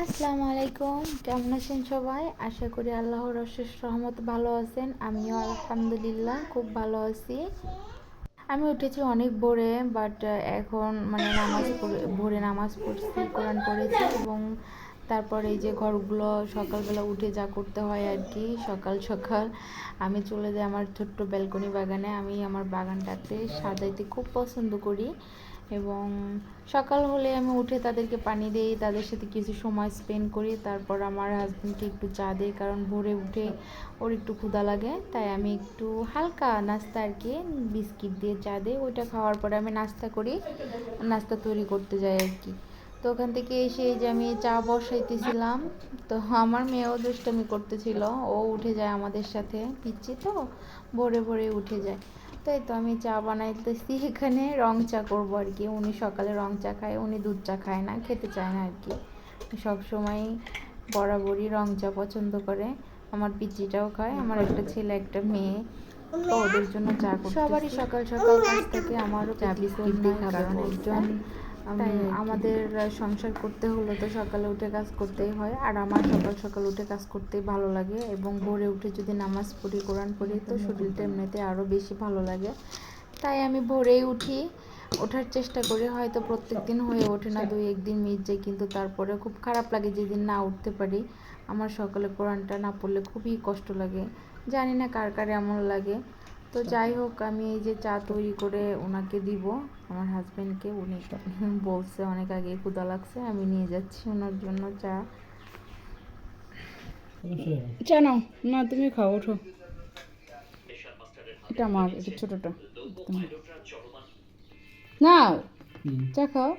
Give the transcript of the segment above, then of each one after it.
আসসালামু আলাইকুম, কেমন আছেন সবাই? আশা করি আল্লাহর অশেষ রহমতে ভালো আছেন। আমিও আলহামদুলিল্লাহ খুব ভালো আছি। আমি উঠেছি অনেক ভোরে, বাট এখন মানে ভোরে নামাজ পড়ছি, কোরআন পড়েছি এবং তারপরে এই যে ঘরগুলো সকালবেলা উঠে যা করতে হয় আর কি, সকাল সকাল আমি চলে যাই আমার ছোট্ট ব্যালকনি বাগানে। আমি আমার বাগানটাতে সাজাইতে খুব পছন্দ করি এবং সকাল হলে আমি উঠে তাদেরকে পানি দিই, তাদের সাথে কিছু সময় স্পেন্ড করি। তারপর আমার হাজব্যান্ডকে একটু চা দিই, কারণ ভোরে উঠে ওর একটু ক্ষুধা লাগে, তাই আমি একটু হালকা নাস্তা আর কি বিস্কিট দিয়ে চা দিই। ওইটা খাওয়ার পরে আমি নাস্তা করি, নাস্তা তৈরি করতে যাই আর কি। তো ওখান থেকে এসে যে আমি চা বসাইতেছিলাম, তো আমার মেয়েও দুষ্টামি করতেছিল, ও উঠে যায় আমাদের সাথে, পিচ্ছি তো ভোরে ভোরে উঠে যায়। তাই তো আমি চা বানাইতেছি, এখানে রং চা করবো আর কি। উনি সকালে রং চা খায়, উনি দুধ চা খায় না, খেতে চায় না আর কি। সব সময় বরাবরই রং চা পছন্দ করে। আমার পিচ্চিটাও খায়, আমার একটা ছেলে একটা মেয়ে, তো ওদের জন্য চা করতেছি। সবারই সকাল সকাল কাজ থাকে, আমারও চা বিস্কিট দিয়ে খাবে, কারণ একজন তাই আমাদের সংসার করতে হলে তো সকালে উঠে কাজ করতেই হয়। আর আমার সকাল সকাল উঠে কাজ করতেই ভালো লাগে এবং ভোরে উঠে যদি নামাজ পড়ি, কোরআন পড়ি, তো শরীরটা এমনিতে আরও বেশি ভালো লাগে। তাই আমি ভোরেই উঠি, ওঠার চেষ্টা করি। হয়তো প্রত্যেক দিন হয়ে ওঠে না, দুই একদিন মিস যায়, কিন্তু তারপরে খুব খারাপ লাগে যেদিন না উঠতে পারি। আমার সকালে কোরআনটা না পড়লে খুবই কষ্ট লাগে, জানি না কার কার এমন লাগে। তো যাই হোক, আমি এই যে চা তৈরি করে ওনাকে দিব, আমার হাজব্যান্ডকে। উনি বলছে অনেক আগে ক্ষুধা লাগছে, আমি নিয়ে যাচ্ছি ওনার জন্য চা। চা নাও না, তুমি খাও, ওঠো। এটা আমার, এটা ছোটটা তোমার নাও, চা খাও।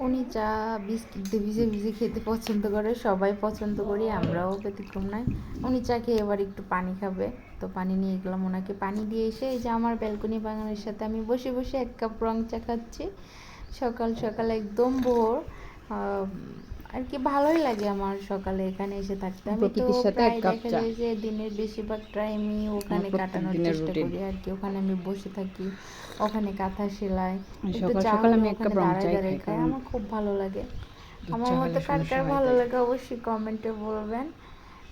উনি চা বিস্কিট দিয়ে ভিজে ভিজে খেতে পছন্দ করে, সবাই পছন্দ করি, আমরাও ব্যতিক্রম নয়। উনি চা খেয়ে এবার একটু পানি খাবে, তো পানি নিয়ে গেলাম ওনাকে। পানি দিয়ে এসে এই যে আমার ব্যালকনি বাগানের সাথে আমি বসে বসে এক কাপ রং চা খাচ্ছি সকাল সকাল, একদম ভোর। আর কি ভালোই লাগে আমার সকালে এখানে এসে থাকতে। আমি তো প্রকৃতির সাথে এক প্রায় কাপ দেখা চা যায় যে দিনের বেশিরভাগ টাইমই ওখানে প্রত্যেক কাটানোর দিনের চেষ্টা রুটিন। করি আর কি। ওখানে আমি বসে থাকি, ওখানে কাঁথা সেলাই, একটু সকাল চা সকাল হলে আমি এক ওখানে কাপ রং দাঁড়ায় চাই দাঁড়ায় খাই, খাই, কারণ আমার খুব ভালো লাগে। দুধ আমার চা মতো খেলে কার সমস্যা কার হয়, ভালো তাই লাগে অবশ্যই কমেন্টে বলবেন।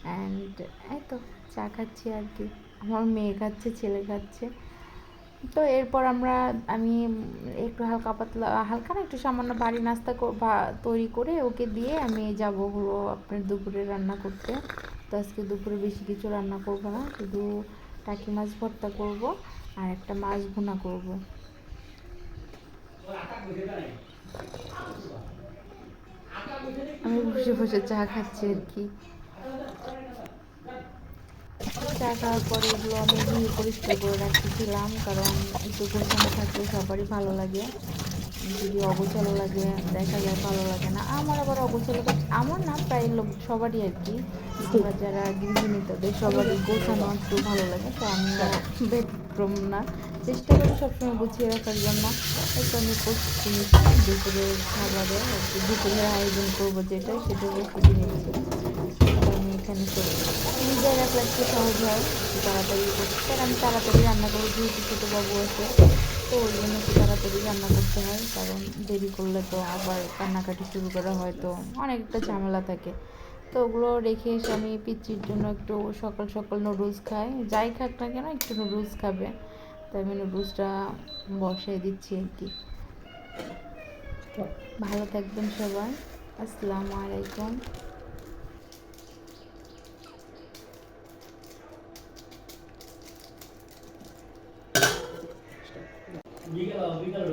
অ্যান্ড এই তো চা খাচ্ছি আর কি, আমার মেয়ে খাচ্ছে, ছেলে খাচ্ছে। তো এরপর আমি একটু হালকা পাতলা, হালকা না, একটু সামান্য ভারী নাস্তা তৈরি করে ওকে দিয়ে আমি যাব হলো আপনার দুপুরে রান্না করতে। তো আজকে দুপুরে বেশি কিছু রান্না করব না, শুধু টাকি মাছ ভর্তা করব আর একটা মাছ ভুনা করব। আমি বসে বসে চা খাচ্ছি আর কি। চা খাওয়ার পরে এগুলো আমি ধুয়ে পরিষ্কার করে রাখতেছিলাম, কারণ একটু গোছানো থাকলে সবারই ভালো লাগে। যদি অগোছালো লাগে দেখা যায় ভালো লাগে না। আমার আবার অগোছালো থাকলে, আমার না, প্রায় লোক সবারই আর কি, আমরা যারা গৃহিণী তাদের সবারই গোছানো একটু ভালো লাগে, তো আমিও ব্যতিক্রম না। চেষ্টা করি সবসময় গুছিয়ে রাখার জন্য। একটু আমি প্রস্তুতি নিচ্ছি দুপুরের খাবারে আর কি, দুপুরের আয়োজন করবো যেটা, সেটা প্রস্তুতি নিচ্ছি। আমি এখানে সব নিজে রাখলে একটু সহজ হয়, একটু তাড়াতাড়ি করতে। আর আমি তাড়াতাড়ি রান্না করি, যেহেতু ছোটো বাবু আছে, তো ওই জন্য একটু তাড়াতাড়ি রান্না করতে হয়, কারণ দেরি করলে তো আবার কান্নাকাটি শুরু করা হয়, তো অনেক একটা ঝামেলা থাকে। তো ওগুলো রেখে এসে আমি পিচ্চির জন্য একটু সকাল সকাল নুডলস খাই, যাই খাক না কেন একটু নুডলস খাবে, তাই আমি নুডলসটা বসাই দিচ্ছি আর কি। ভালো থাকবেন সবাই, আসসালামু আলাইকুম। বিকেল বিকেল